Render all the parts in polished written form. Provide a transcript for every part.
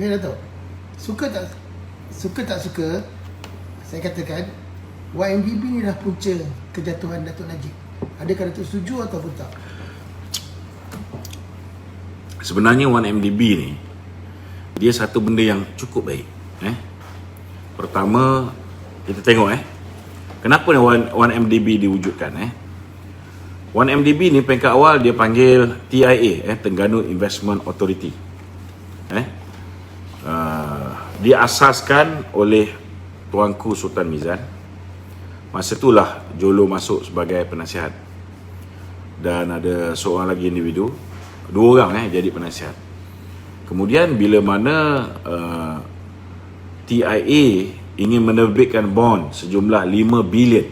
Okey Dato', suka tak suka, saya katakan YMDB ni dah punca kejatuhan Datuk Najib. Adakah Datuk setuju ataupun tak? Sebenarnya 1MDB ni dia satu benda yang cukup baik. Pertama, kita tengok kenapa 1MDB diwujudkan. 1MDB ni peringkat awal dia panggil TIA, Terengganu Investment Authority. Diasaskan oleh Tuanku Sultan Mizan. Masa itulah Jolo masuk sebagai penasihat, dan ada seorang lagi individu, dua orang jadi penasihat. Kemudian bila mana TIA ingin menerbitkan bond sejumlah 5 bilion,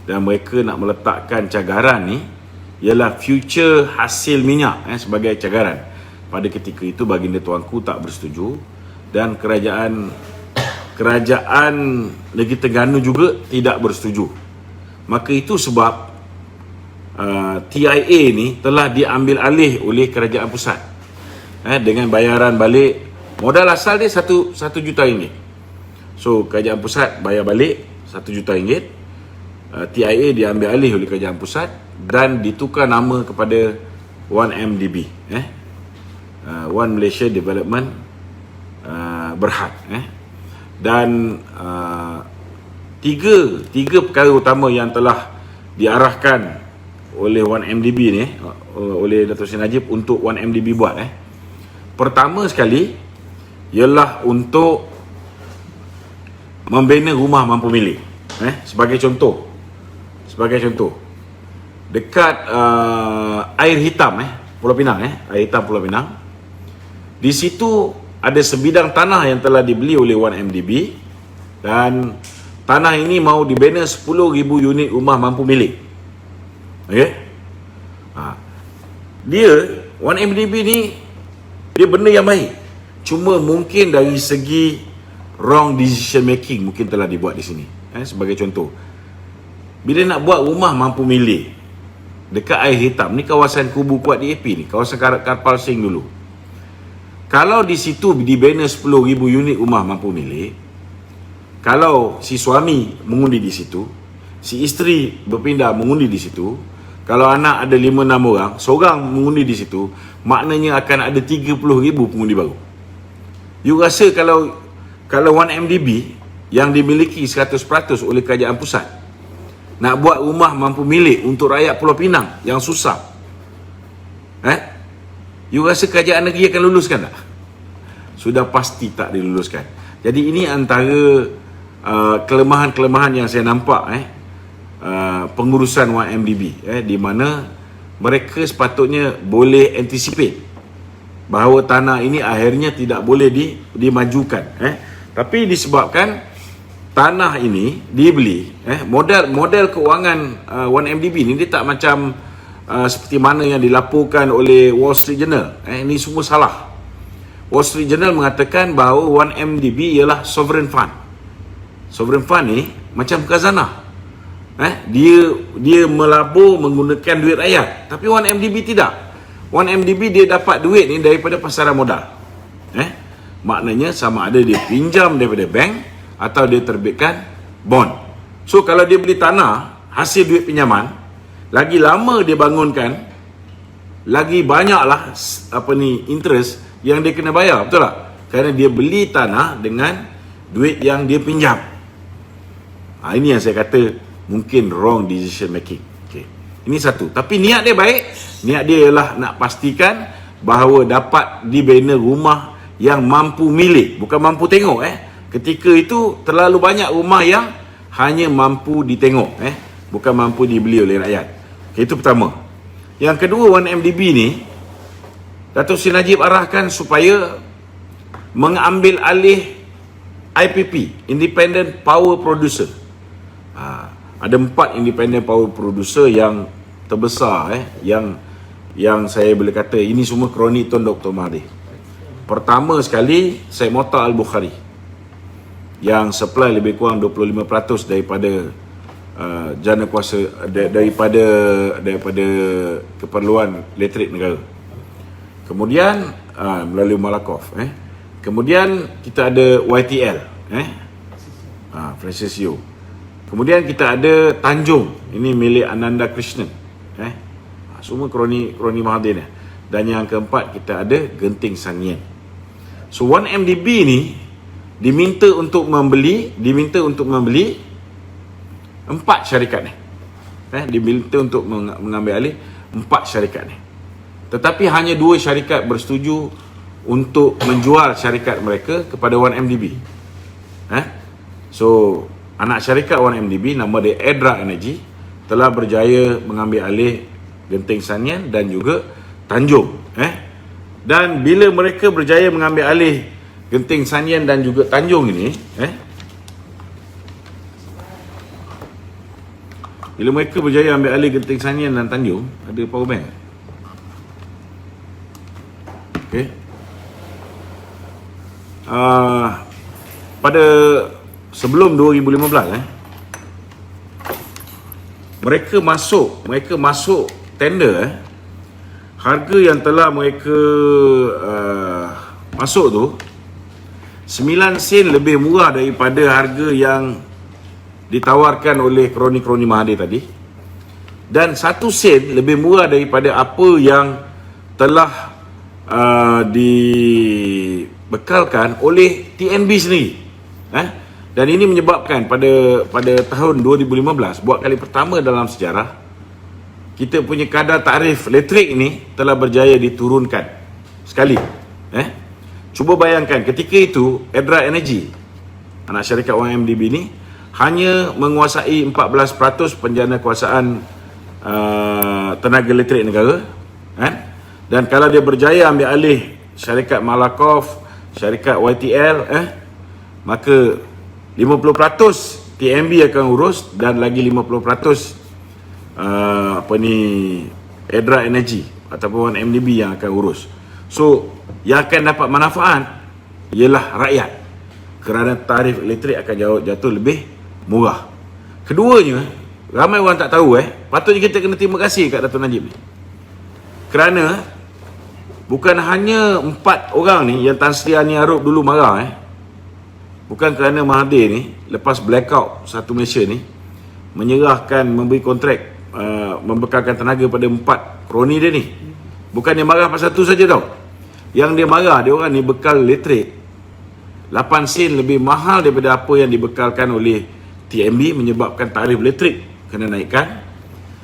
dan mereka nak meletakkan cagaran ni ialah future hasil minyak sebagai cagaran. Pada ketika itu baginda Tuanku tak bersetuju, dan kerajaan negeri Terengganu juga tidak bersetuju. Maka itu sebab TIA ni telah diambil alih oleh kerajaan pusat dengan bayaran balik. Modal asal dia 1 juta ringgit. So kerajaan pusat bayar balik 1 juta ringgit. TIA diambil alih oleh kerajaan pusat dan ditukar nama kepada 1MDB, One Malaysia Development Berhad. Dan tiga perkara utama yang telah diarahkan oleh 1MDB ni, oleh Datuk Seri Najib untuk 1MDB buat. Pertama sekali ialah untuk membina rumah mampu milik. Sebagai contoh dekat air hitam Pulau Pinang, air hitam Pulau Pinang, di situ ada sebidang tanah yang telah dibeli oleh 1MDB, dan tanah ini mau dibina 10,000 unit rumah mampu milik. Dia 1MDB ni dia benda yang baik, cuma mungkin dari segi wrong decision making mungkin telah dibuat di sini. Sebagai contoh, bila nak buat rumah mampu milik dekat air hitam ni, kawasan Kubu Kuat DAP ni, kawasan Karpal Sing dulu, kalau di situ dibina 10,000 unit rumah mampu milik, kalau si suami mengundi di situ, si isteri berpindah mengundi di situ, kalau anak ada 5-6 orang, seorang mengundi di situ, maknanya akan ada 30,000 pengundi baru. You rasa kalau 1MDB yang dimiliki 100% oleh kerajaan pusat nak buat rumah mampu milik untuk rakyat Pulau Pinang yang susah, you rasa kerajaan negeri akan luluskan tak? Sudah pasti tak diluluskan. Jadi ini antara kelemahan-kelemahan yang saya nampak pengurusan 1MDB, di mana mereka sepatutnya boleh anticipate bahawa tanah ini akhirnya tidak boleh dimajukan. Tapi disebabkan tanah ini dibeli, model keuangan 1MDB ni dia tak macam seperti mana yang dilaporkan oleh Wall Street Journal. Ini semua salah. Wall Street Journal mengatakan bahawa 1MDB ialah sovereign fund. Sovereign fund ni macam khazanah. Dia melabur menggunakan duit rakyat. Tapi 1MDB tidak. 1MDB dia dapat duit ni daripada pasaran modal. Maknanya sama ada dia pinjam daripada bank atau dia terbitkan bond. So kalau dia beli tanah hasil duit pinjaman, lagi lama dia bangunkan, lagi banyaklah interest yang dia kena bayar, betul tak? Kerana dia beli tanah dengan duit yang dia pinjam. Ini yang saya kata mungkin wrong decision making. Ini satu. Tapi niat dia baik. Niat dia ialah nak pastikan bahawa dapat dibina rumah yang mampu milik, bukan mampu tengok. Ketika itu terlalu banyak rumah yang hanya mampu ditengok, bukan mampu dibeli oleh rakyat. Itu pertama. Yang kedua, 1MDB ni Datuk Seri Najib arahkan supaya mengambil alih IPP, Independent Power Producer. Ada 4 Independent Power Producer yang terbesar, yang saya boleh kata ini semua kroni Tun Dr. Mahathir. Pertama sekali, Syed Mokhtar Al-Bukhari yang supply lebih kurang 25% daripada jana kuasa daripada keperluan elektrik negara. Kemudian melalui Malakoff. Kemudian kita ada YTL, Francis Yeo. Kemudian kita ada Tanjung, ini milik Ananda Krishnan, semua kroni Mahathir ni. Dan yang keempat kita ada Genting Sangian. So 1MDB ni diminta untuk membeli 4 syarikat ni. Diminta untuk mengambil alih 4 syarikat ni. Tetapi hanya 2 syarikat bersetuju untuk menjual syarikat mereka kepada 1MDB. So anak syarikat 1MDB nama dia Edra Energy telah berjaya mengambil alih Genting Sangian dan juga Tanjung. Dan bila mereka berjaya mengambil alih Genting Sangian dan juga Tanjung ini, bila mereka berjaya ambil alih Genting Sangian dan Tanjung, ada power bank. Okey. Pada sebelum 2015 mereka masuk tender harga yang telah mereka masuk tu 9 sen lebih murah daripada harga yang ditawarkan oleh kroni-kroni Mahathir tadi, dan 1 sen lebih murah daripada apa yang telah dibekalkan oleh TNB sendiri. Dan ini menyebabkan pada tahun 2015 buat kali pertama dalam sejarah kita punya kadar tarif elektrik ini telah berjaya diturunkan sekali. Cuba bayangkan ketika itu Edra Energy, anak syarikat 1MDB ni, hanya menguasai 14% penjana kuasaan tenaga elektrik negara. Dan kalau dia berjaya ambil alih syarikat Malakoff, syarikat YTL, maka 50% TNB akan urus dan lagi 50% Edra Energy ataupun 1MDB yang akan urus. So yang akan dapat manfaat ialah rakyat, kerana tarif elektrik akan jatuh lebih murah. Keduanya, ramai orang tak tahu, patutnya kita kena terima kasih kat Dato' Najib ni, kerana bukan hanya 4 orang ni yang Tan Sri Ani Arup dulu marah, bukan kerana Mahathir ni lepas blackout satu Malaysia ni menyerahkan, memberi kontrak membekalkan tenaga pada 4 kroni dia ni. Bukan dia marah pasal tu saja tau. Yang dia marah, dia orang ni bekal elektrik 8 sen lebih mahal daripada apa yang dibekalkan oleh TNB, menyebabkan tarif elektrik kena naikkan.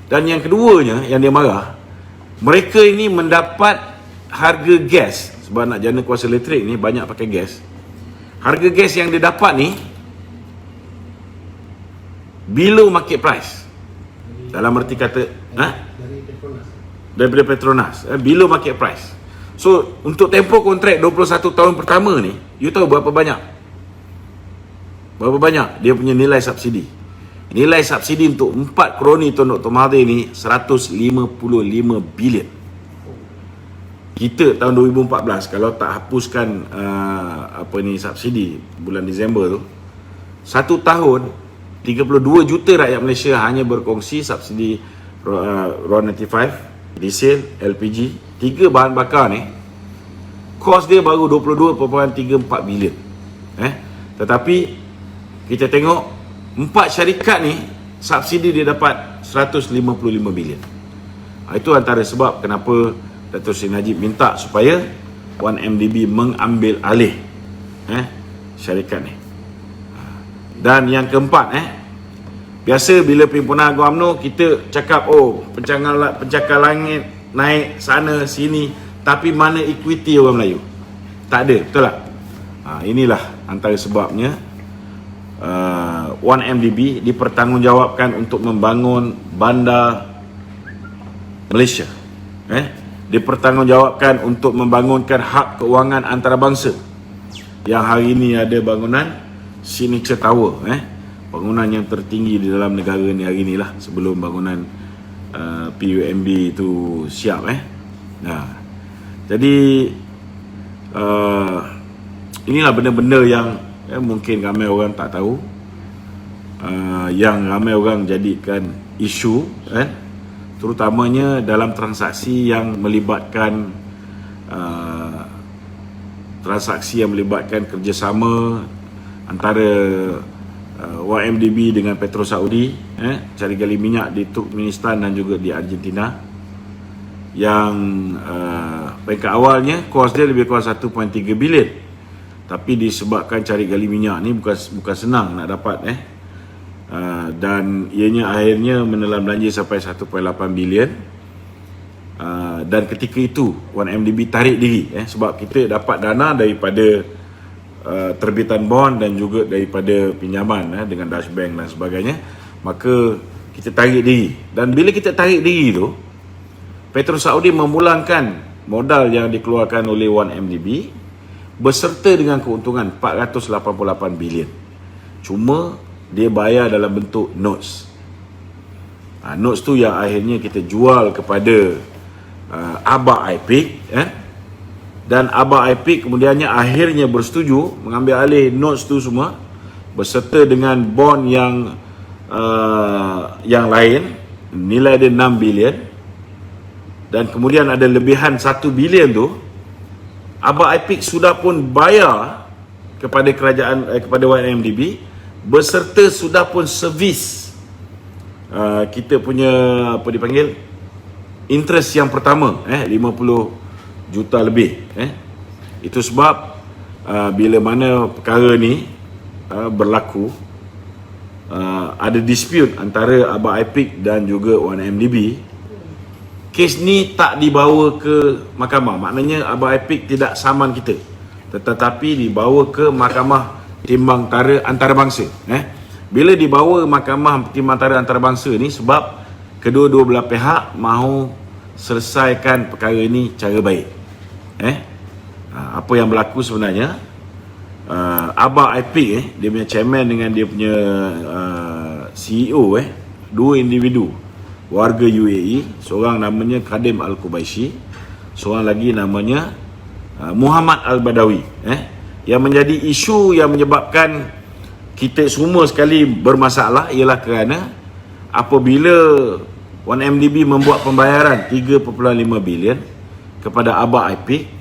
Dan yang keduanya yang dia marah, mereka ini mendapat harga gas, sebab nak jana kuasa elektrik ni banyak pakai gas. Harga gas yang dia dapat ni below market price. Dalam erti kata daripada Petronas, below market price. So untuk tempoh kontrak 21 tahun pertama ni, you tahu berapa banyak dia punya nilai subsidi. Nilai subsidi untuk 4 kroni Tun Dr. Mahathir ni 155 bilion. Kita tahun 2014 kalau tak hapuskan subsidi bulan Disember tu, 1 tahun 32 juta rakyat Malaysia hanya berkongsi subsidi RON95, diesel, LPG, 3 bahan bakar ni. Kos dia baru 22.34 bilion. Tetapi kita tengok 4 syarikat ni subsidi dia dapat 155 bilion. Itu antara sebab kenapa Dato' Seri Najib minta supaya 1MDB mengambil alih syarikat ni. Dan yang keempat, biasa bila Perhimpunan Agung UMNO kita cakap pencakar langit naik sana sini, tapi mana equity orang Melayu? Tak ada, betul tak? Inilah antara sebabnya 1MDB dipertanggungjawabkan untuk membangun bandar Malaysia. Dipertanggungjawabkan untuk membangunkan hub kewangan antarabangsa, yang hari ini ada bangunan Signature Tower, bangunan yang tertinggi di dalam negara ni hari inilah, sebelum bangunan PUMB itu siap. Jadi inilah benda-benda yang mungkin ramai orang tak tahu, yang ramai orang jadikan isu, terutamanya dalam transaksi yang melibatkan transaksi yang melibatkan kerjasama antara YMDB dengan Petro Saudi, cari gali minyak di Turkmenistan dan juga di Argentina, yang peringkat awalnya kos dia lebih kurang 1.3 bilion, tapi disebabkan cari gali minyak ni bukan senang nak dapat, dan ianya akhirnya menelan belanja sampai 1.8 bilion. Dan ketika itu 1MDB tarik diri, sebab kita dapat dana daripada terbitan bond dan juga daripada pinjaman dengan Dutch Bank dan sebagainya, maka kita tarik diri. Dan bila kita tarik diri tu, Petro Saudi memulangkan modal yang dikeluarkan oleh 1MDB beserta dengan keuntungan 488 bilion. Cuma dia bayar dalam bentuk notes. Notes tu yang akhirnya kita jual kepada Aba IPIC, dan Aba IPIC kemudiannya akhirnya bersetuju mengambil alih notes tu semua beserta dengan bond yang lain, nilai dia 6 bilion, dan kemudian ada lebihan 1 bilion tu Aba IPIC sudah pun bayar kepada kerajaan, kepada YMDB, beserta sudah pun servis kita punya apa dipanggil interest yang pertama, 50 juta lebih. Itu sebab bila mana perkara ni berlaku, ada dispute antara Aba IPIC dan juga 1MDB, kes ni tak dibawa ke mahkamah. Maknanya Aba IPIC tidak saman kita, tetapi dibawa ke mahkamah timbang tara antarabangsa. Bila dibawa mahkamah timbang tara antarabangsa ni sebab kedua-dua belah pihak mahu selesaikan perkara ini cara baik. Apa yang berlaku sebenarnya, Aba IPIC dia punya chairman dengan dia punya CEO, dua individu warga UAE, seorang namanya Kadim Al-Qubaisi, seorang lagi namanya Muhammad Al-Badawi. Yang menjadi isu yang menyebabkan kita semua sekali bermasalah ialah kerana apabila 1MDB membuat pembayaran 3.5 bilion kepada Aba IPIC,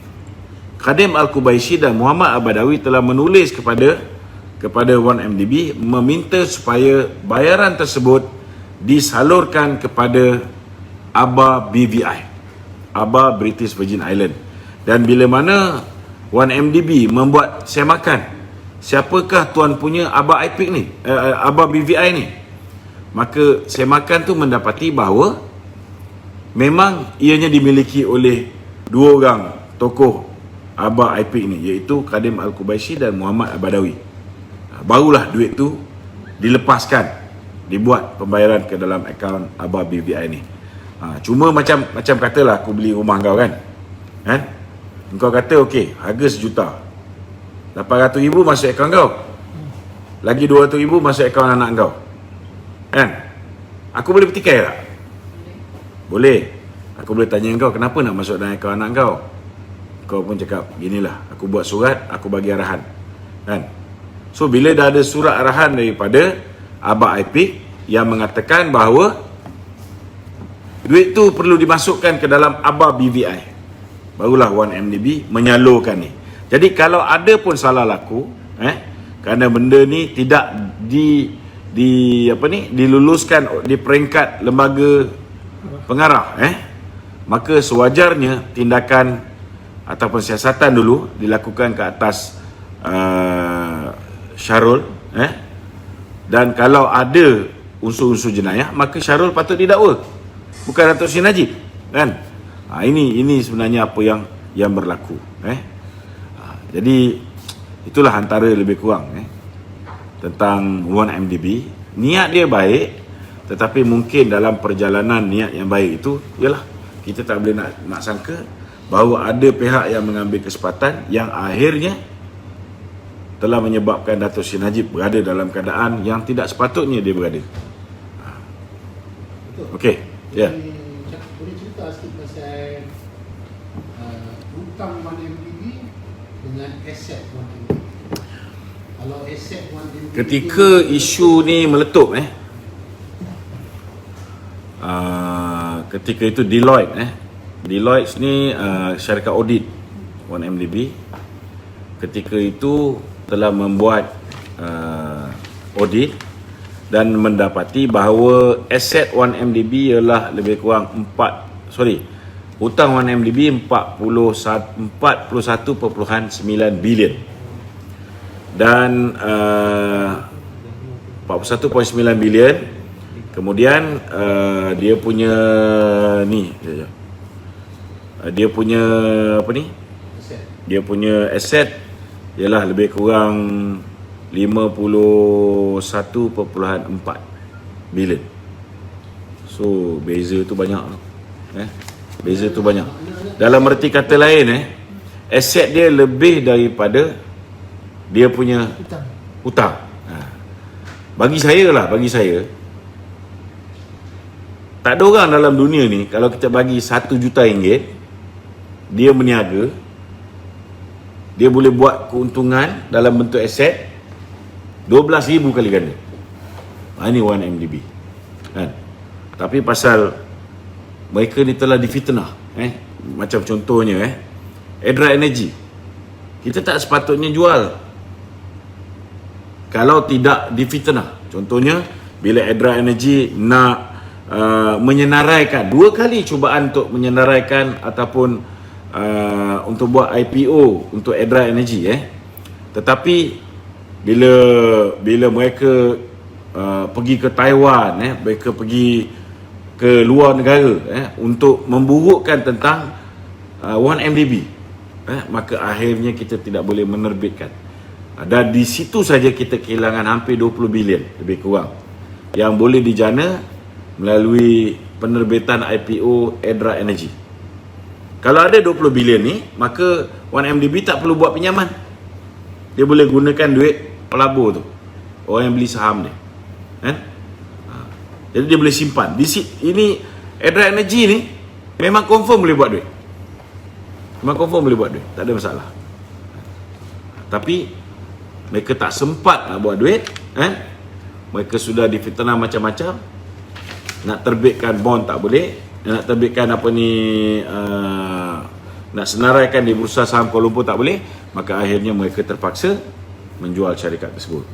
Kadim Al-Qubaisi dan Muhammad Al-Badawi telah menulis kepada 1MDB meminta supaya bayaran tersebut disalurkan kepada Aba BVI, Aba British Virgin Island. Dan bila mana 1MDB membuat semakan siapakah tuan punya Aba IPIC ni, Aba BVI ni, maka semakan tu mendapati bahawa memang ianya dimiliki oleh dua orang tokoh Aba IPIC ni, iaitu Kadim Al-Qubaisi dan Muhammad Al-Badawi. Barulah duit tu dilepaskan, dibuat pembayaran ke dalam akaun Aba BVI ni. Cuma macam katalah aku beli rumah kau kan, engkau kata okey, harga RM1 juta, 800,000 masuk akaun kau, lagi 200,000 masuk akaun anak kau, kan? Aku boleh bertikai tak? Boleh. Aku boleh tanya kau kenapa nak masuk dalam akaun anak kau. Kau pun cakap ginilah, aku buat surat, aku bagi arahan, kan? So bila dah ada surat arahan daripada Aba IPIC yang mengatakan bahawa duit tu perlu dimasukkan ke dalam Aba BVI, barulah 1MDB menyalurkan ni. Jadi kalau ada pun salah laku, kerana benda ni tidak diluluskan di peringkat lembaga pengarah, maka sewajarnya tindakan ataupun siasatan dulu dilakukan ke atas Syarul, dan kalau ada unsur-unsur jenayah, maka Syarul patut didakwa, bukan Datuk Seri Najib, kan? Ini sebenarnya apa yang berlaku. Jadi itulah antara lebih kurang tentang 1MDB. Niat dia baik, tetapi mungkin dalam perjalanan niat yang baik itu, ialah kita tak boleh nak sangka bahawa ada pihak yang mengambil kesempatan yang akhirnya telah menyebabkan Datuk Seri Najib berada dalam keadaan yang tidak sepatutnya dia berada. Okey, ya. Boleh cerita sikit pasal hutang 1MDB dengan aset 1MDB. Kalau aset 1MDB Ketika isu ni meletup, ketika itu Deloitte ni syarikat audit 1MDB, ketika itu telah membuat audit dan mendapati bahawa aset 1MDB ialah lebih kurang hutang 1MDB 41.9 bilion dan 41.9 bilion. Kemudian dia punya dia punya aset ialah lebih kurang 51.4 bilion. So beza tu banyak. Beza tu banyak. Dalam erti kata lain aset dia lebih daripada dia punya hutang. Bagi saya tak ada orang dalam dunia ni kalau kita bagi 1 juta ringgit dia berniaga, dia boleh buat keuntungan dalam bentuk aset 12,000 kali ganda. Ini 1MDB kan. Tapi pasal mereka ni telah difitnah macam contohnya Edra Energy, kita tak sepatutnya jual kalau tidak difitnah. Contohnya bila Edra Energy nak menyenaraikan 2 kali cubaan untuk menyenaraikan ataupun untuk buat IPO untuk Edra Energy tetapi bila mereka pergi ke Taiwan mereka pergi ke luar negara untuk memburukkan tentang 1MDB maka akhirnya kita tidak boleh menerbitkan, dan di situ saja kita kehilangan hampir 20 bilion lebih kurang yang boleh dijana melalui penerbitan IPO Edra Energy. Kalau ada 20 bilion ni, maka 1MDB tak perlu buat pinjaman. Dia boleh gunakan duit pelabur tu, orang yang beli saham dia jadi dia boleh simpan. Ini Edra Energy ni memang confirm boleh buat duit. Tak ada masalah. Tapi mereka tak sempat nak buat duit mereka sudah difitnah macam-macam. Nak terbitkan bond tak boleh, nak terbitkan nak senaraikan di Bursa Saham Kuala Lumpur tak boleh, maka akhirnya mereka terpaksa menjual syarikat tersebut.